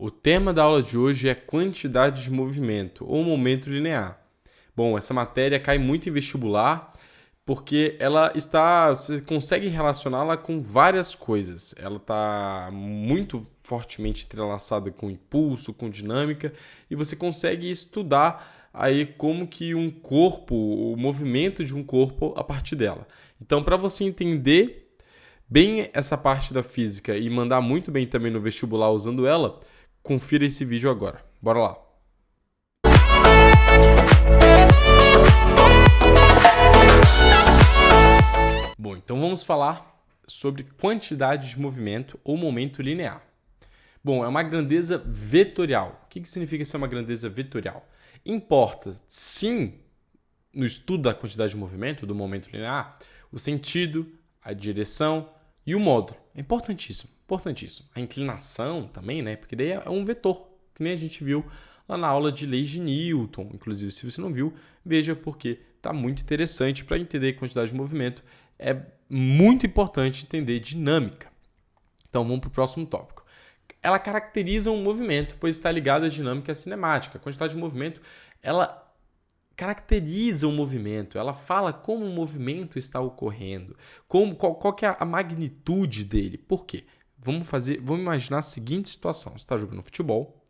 O tema da aula de hoje é quantidade de movimento ou momento linear. Bom, essa matéria cai muito em vestibular porque você consegue relacioná-la com várias coisas. Ela está muito fortemente entrelaçada com impulso, com dinâmica, e você consegue estudar aí como que um corpo, o movimento de um corpo a partir dela. Então, para você entender bem essa parte da física e mandar muito bem também no vestibular usando ela, confira esse vídeo agora. Bora lá! Bom, então vamos falar sobre quantidade de movimento ou momento linear. Bom, é uma grandeza vetorial. O que significa ser uma grandeza vetorial? Importa, sim, no estudo da quantidade de movimento, do momento linear, o sentido, a direção e o módulo. É importantíssimo, importantíssimo. A inclinação também, né? Porque daí é um vetor, que nem a gente viu lá na aula de leis de Newton. Inclusive, se você não viu, veja porque está muito interessante para entender quantidade de movimento. É muito importante entender dinâmica. Então, vamos para o próximo tópico. Ela caracteriza um movimento, pois está ligada à dinâmica cinemática. A quantidade de movimento, ela caracteriza um movimento, ela fala como o movimento está ocorrendo, qual que é a magnitude dele. Por quê? Vamos imaginar a seguinte situação. Você está jogando futebol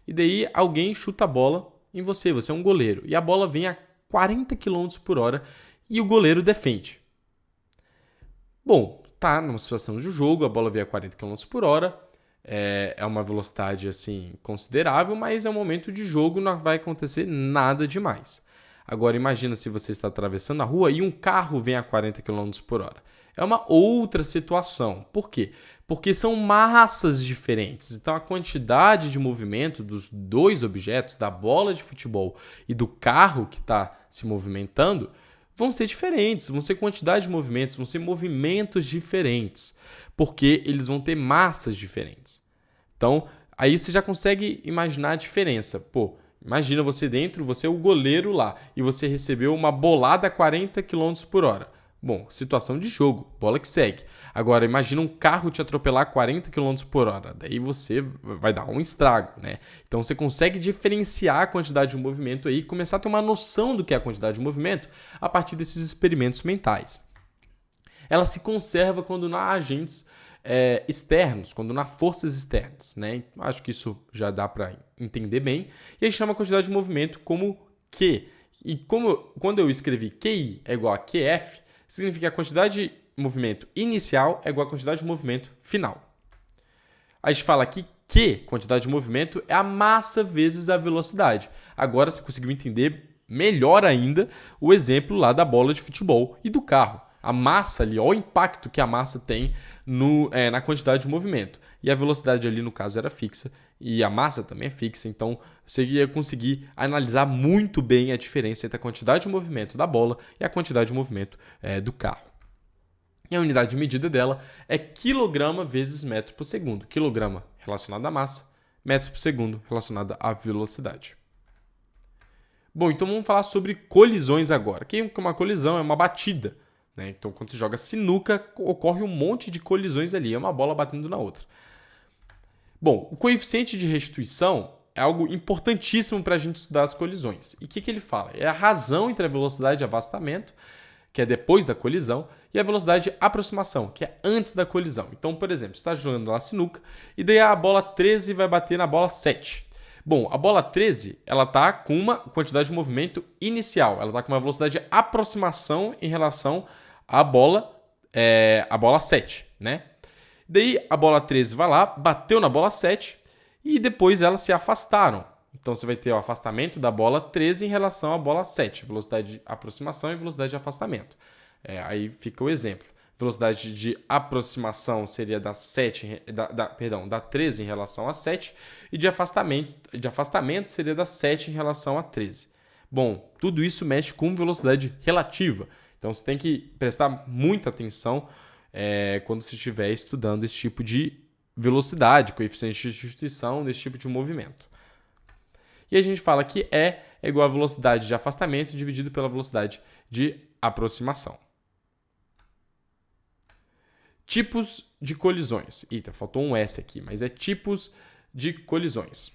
e daí alguém chuta a bola em você é um goleiro, e a bola vem a 40 km por hora e o goleiro defende. Bom, tá numa situação de jogo, a bola veio a 40 km por hora, é uma velocidade assim considerável, mas é um momento de jogo, não vai acontecer nada demais. Agora imagina se você está atravessando a rua e um carro vem a 40 km por hora. É uma outra situação. Por quê? Porque são massas diferentes. Então a quantidade de movimento dos dois objetos, da bola de futebol e do carro que está se movimentando, vão ser diferentes, vão ser quantidade de movimentos, vão ser movimentos diferentes, porque eles vão ter massas diferentes. Então, aí você já consegue imaginar a diferença. Pô, imagina você é o goleiro lá, e você recebeu uma bolada a 40 km por hora. Bom, situação de jogo, bola que segue. Agora, imagina um carro te atropelar a 40 km por hora. Daí você vai dar um estrago, né? Então, você consegue diferenciar a quantidade de movimento aí e começar a ter uma noção do que é a quantidade de movimento a partir desses experimentos mentais. Ela se conserva quando não há agentes externos, quando não há forças externas, né? Acho que isso já dá para entender bem. E aí chama a quantidade de movimento como Q. E quando eu escrevi QI é igual a QF, significa que a quantidade de movimento inicial é igual à quantidade de movimento final. A gente fala aqui que quantidade de movimento é a massa vezes a velocidade. Agora você conseguiu entender melhor ainda o exemplo lá da bola de futebol e do carro. A massa ali, olha o impacto que a massa tem na quantidade de movimento. E a velocidade ali, no caso, era fixa. E a massa também é fixa. Então, você ia conseguir analisar muito bem a diferença entre a quantidade de movimento da bola e a quantidade de movimento do carro. E a unidade de medida dela é quilograma vezes metro por segundo. Quilograma relacionado à massa, metros por segundo relacionado à velocidade. Bom, então vamos falar sobre colisões agora. O que é uma colisão? É uma batida. Né? Então, quando você joga sinuca, ocorre um monte de colisões ali. É uma bola batendo na outra. Bom, o coeficiente de restituição é algo importantíssimo para a gente estudar as colisões. E o que ele fala? É a razão entre a velocidade de afastamento, que é depois da colisão, e a velocidade de aproximação, que é antes da colisão. Então, por exemplo, você está jogando lá sinuca e daí a bola 13 vai bater na bola 7. Bom, a bola 13 ela está com uma quantidade de movimento inicial. Ela está com uma velocidade de aproximação em relação à bola 7, né? Daí a bola 13 vai lá, bateu na bola 7 e depois elas se afastaram. Então você vai ter o afastamento da bola 13 em relação à bola 7, velocidade de aproximação e velocidade de afastamento. Aí fica o exemplo. Velocidade de aproximação seria da 13 em relação a 7 e de afastamento seria da 7 em relação a 13. Bom, tudo isso mexe com velocidade relativa. Então você tem que prestar muita atenção quando você estiver estudando esse tipo de velocidade, coeficiente de restituição desse tipo de movimento. E a gente fala que E é igual à velocidade de afastamento dividido pela velocidade de aproximação. Tipos de colisões. Eita, faltou um S aqui, mas é tipos de colisões.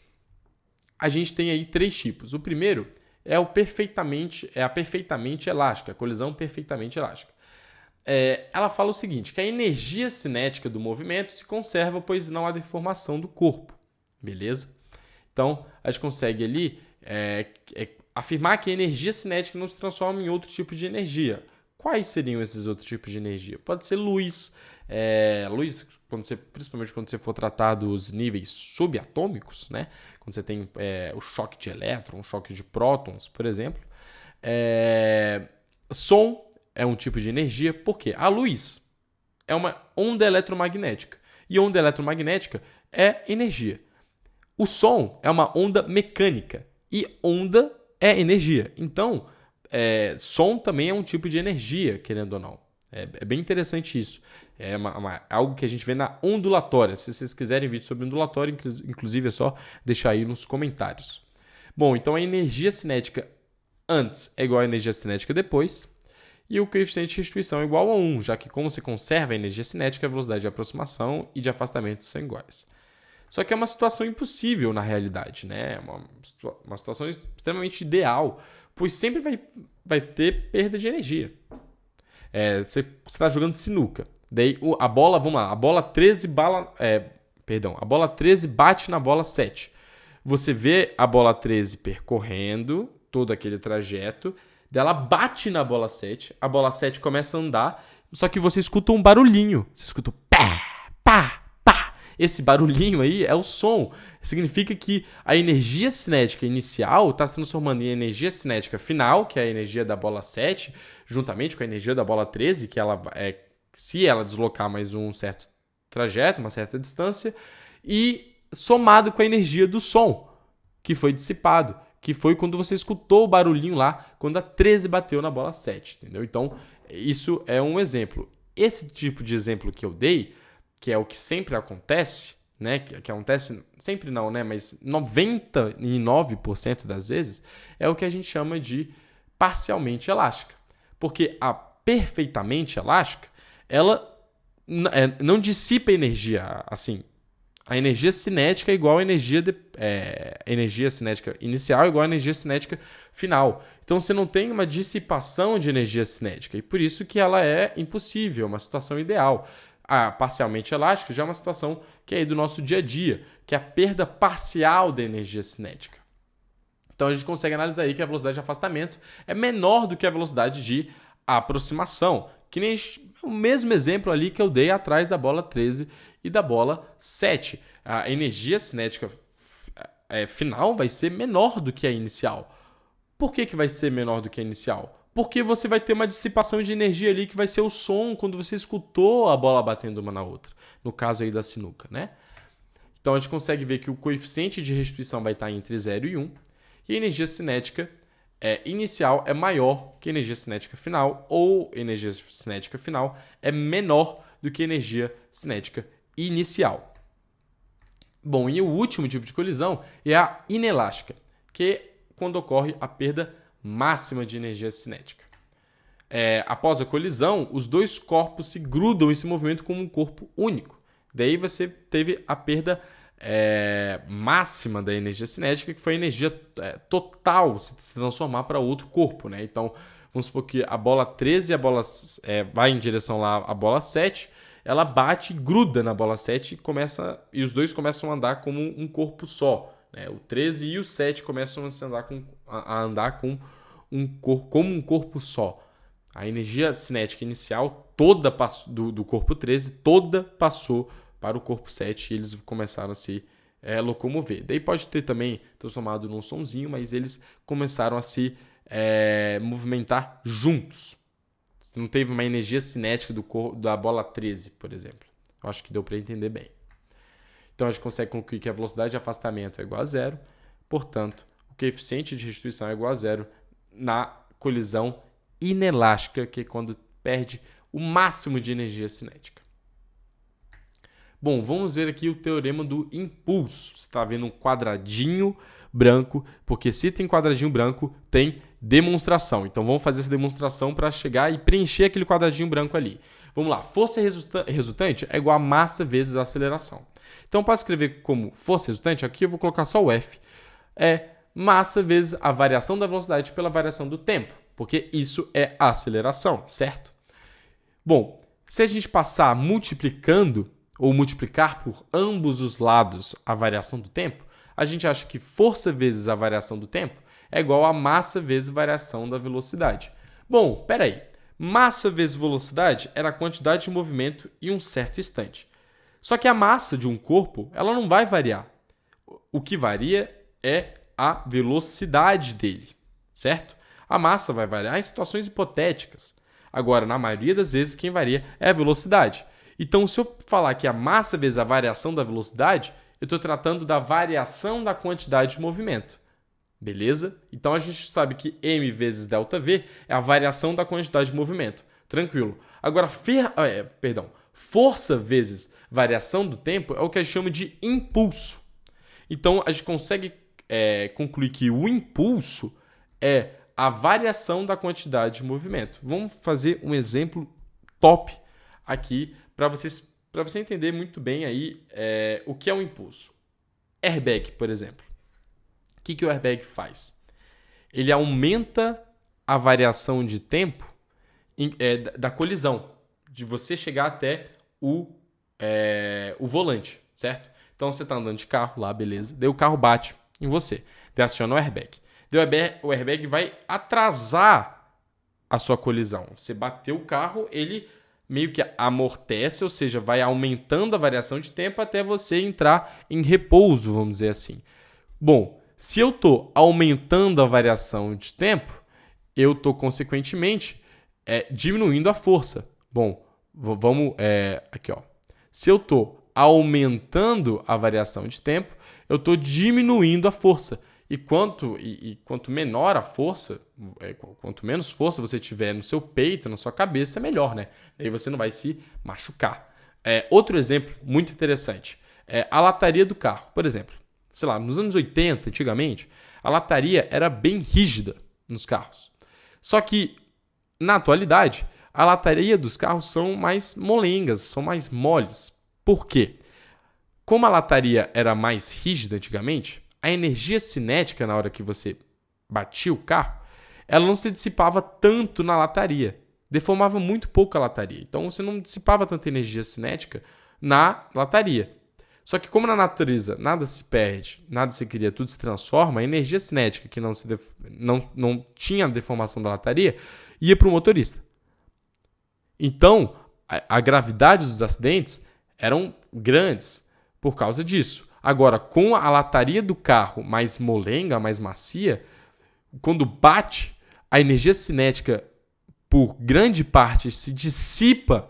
A gente tem aí 3 tipos. O primeiro é a perfeitamente elástica, a colisão perfeitamente elástica. Ela fala o seguinte, que a energia cinética do movimento se conserva, pois não há deformação do corpo. Beleza? Então, a gente consegue ali afirmar que a energia cinética não se transforma em outro tipo de energia. Quais seriam esses outros tipos de energia? Pode ser luz. Luz, principalmente quando você for tratar dos níveis subatômicos, né? Quando você tem o choque de elétrons, o choque de prótons, por exemplo. Som é um tipo de energia, porque a luz é uma onda eletromagnética. E onda eletromagnética é energia. O som é uma onda mecânica. E onda é energia. Então, som também é um tipo de energia, querendo ou não. É bem interessante isso. É algo que a gente vê na ondulatória. Se vocês quiserem vídeo sobre ondulatória, inclusive é só deixar aí nos comentários. Bom, então a energia cinética antes é igual à energia cinética depois. E o coeficiente de restituição é igual a 1, já que como você conserva a energia cinética, a velocidade de aproximação e de afastamento são iguais. Só que é uma situação impossível na realidade, né? Uma situação extremamente ideal, pois sempre vai ter perda de energia. Você está jogando sinuca. Daí a bola, vamos lá, a bola 13 bate na bola 7. Você vê a bola 13 percorrendo todo aquele trajeto, daí ela bate na bola 7, a bola 7 começa a andar, só que você escuta um barulhinho. Você escuta pá, pá, pá. Esse barulhinho aí é o som. Significa que a energia cinética inicial está se transformando em energia cinética final, que é a energia da bola 7, juntamente com a energia da bola 13, que se ela deslocar mais um certo trajeto, uma certa distância, e somado com a energia do som, que foi dissipado, que foi quando você escutou o barulhinho lá, quando a 13 bateu na bola 7, entendeu? Então, isso é um exemplo. Esse tipo de exemplo que eu dei, que é o que sempre acontece, né? Que acontece, sempre não, né? Mas 99% das vezes, é o que a gente chama de parcialmente elástica. Porque a perfeitamente elástica, ela não dissipa energia assim. A energia cinética é igual à energia cinética inicial é igual à energia cinética final. Então você não tem uma dissipação de energia cinética e por isso que ela é impossível, uma situação ideal. A parcialmente elástica já é uma situação que é aí do nosso dia a dia, que é a perda parcial da energia cinética. Então a gente consegue analisar aí que a velocidade de afastamento é menor do que a velocidade de aproximação, que nem o mesmo exemplo ali que eu dei atrás da bola 13 e da bola 7. A energia cinética final vai ser menor do que a inicial. Por que vai ser menor do que a inicial? Porque você vai ter uma dissipação de energia ali que vai ser o som quando você escutou a bola batendo uma na outra. No caso aí da sinuca, né? Então a gente consegue ver que o coeficiente de restituição vai estar entre 0 e 1 e a energia cinética inicial é maior que a energia cinética final ou energia cinética final é menor do que a energia cinética inicial. Bom, e o último tipo de colisão é a inelástica, que é quando ocorre a perda máxima de energia cinética. Após a colisão, os dois corpos se grudam e se movimentam como um corpo único. Daí você teve a perda máxima da energia cinética, que foi a energia total se transformar para outro corpo, né? Então, vamos supor que a bola 13 vai em direção lá à bola 7, ela bate e gruda na bola 7 e os dois começam a andar como um corpo só. Né? O 13 e o 7 começam a andar como um corpo só. A energia cinética inicial toda do corpo 13 toda passou para o corpo 7 e eles começaram a se locomover. Daí pode ter também transformado num sonzinho, mas eles começaram a se movimentar juntos. Você não teve uma energia cinética da bola 13, por exemplo. Eu acho que deu para entender bem. Então a gente consegue concluir que a velocidade de afastamento é igual a 0, portanto, o coeficiente de restituição é igual a 0 na colisão inelástica, que é quando perde o máximo de energia cinética. Bom, vamos ver aqui o teorema do impulso. Você está vendo um quadradinho branco, porque se tem quadradinho branco, tem demonstração. Então vamos fazer essa demonstração para chegar e preencher aquele quadradinho branco ali. Vamos lá, força resultante é igual a massa vezes a aceleração. Então, eu posso escrever como força resultante, aqui eu vou colocar só o F. É massa vezes a variação da velocidade pela variação do tempo, porque isso é a aceleração, certo? Bom, se a gente passar multiplicando ou multiplicar por ambos os lados a variação do tempo, a gente acha que força vezes a variação do tempo é igual a massa vezes variação da velocidade. Bom, peraí. Massa vezes velocidade era a quantidade de movimento em um certo instante. Só que a massa de um corpo ela não vai variar. O que varia é a velocidade dele, certo? A massa vai variar em situações hipotéticas. Agora, na maioria das vezes, quem varia é a velocidade. Então, se eu falar que a massa vezes a variação da velocidade, eu estou tratando da variação da quantidade de movimento. Beleza? Então, a gente sabe que m vezes ΔV é a variação da quantidade de movimento. Tranquilo. Agora, força vezes variação do tempo é o que a gente chama de impulso. Então, a gente consegue concluir que o impulso é a variação da quantidade de movimento. Vamos fazer um exemplo top aqui para você entender muito bem aí o que é um impulso. Airbag, por exemplo. O que o airbag faz? Ele aumenta a variação de tempo da colisão, de você chegar até o volante, certo? Então você está andando de carro lá, beleza. Daí o carro bate em você. Daí aciona o airbag. O airbag vai atrasar a sua colisão. Você bateu o carro, ele meio que amortece, ou seja, vai aumentando a variação de tempo até você entrar em repouso, vamos dizer assim. Bom, se eu estou aumentando a variação de tempo, eu estou, consequentemente, diminuindo a força. Bom, vamos aqui, ó. Se eu estou aumentando a variação de tempo, eu estou diminuindo a força. E quanto menor a força, quanto menos força você tiver no seu peito, na sua cabeça, é melhor, né? Daí você não vai se machucar. Outro exemplo muito interessante é a lataria do carro. Por exemplo, sei lá, nos anos 80, antigamente, a lataria era bem rígida nos carros. Só que, na atualidade, a lataria dos carros são mais molengas, são mais moles. Por quê? Como a lataria era mais rígida antigamente, a energia cinética na hora que você batia o carro, ela não se dissipava tanto na lataria. Deformava muito pouco a lataria. Então você não dissipava tanta energia cinética na lataria. Só que como na natureza nada se perde, nada se cria, tudo se transforma, a energia cinética que não tinha deformação da lataria ia para o motorista. Então, a gravidade dos acidentes eram grandes por causa disso. Agora, com a lataria do carro mais molenga, mais macia, quando bate, a energia cinética, por grande parte, se dissipa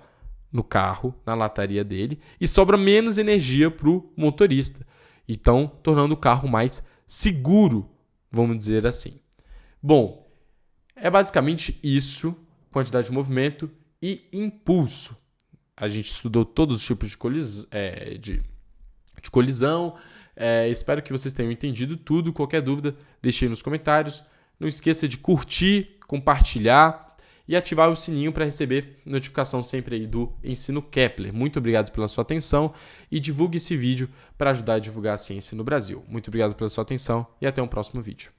no carro, na lataria dele, e sobra menos energia para o motorista. Então, tornando o carro mais seguro, vamos dizer assim. Bom, é basicamente isso, quantidade de movimento e impulso. A gente estudou todos os tipos de colisão. Espero que vocês tenham entendido tudo. Qualquer dúvida, deixe aí nos comentários. Não esqueça de curtir, compartilhar e ativar o sininho para receber notificação sempre aí do Ensino Kepler. Muito obrigado pela sua atenção e divulgue esse vídeo para ajudar a divulgar a ciência no Brasil. Muito obrigado pela sua atenção e até um próximo vídeo.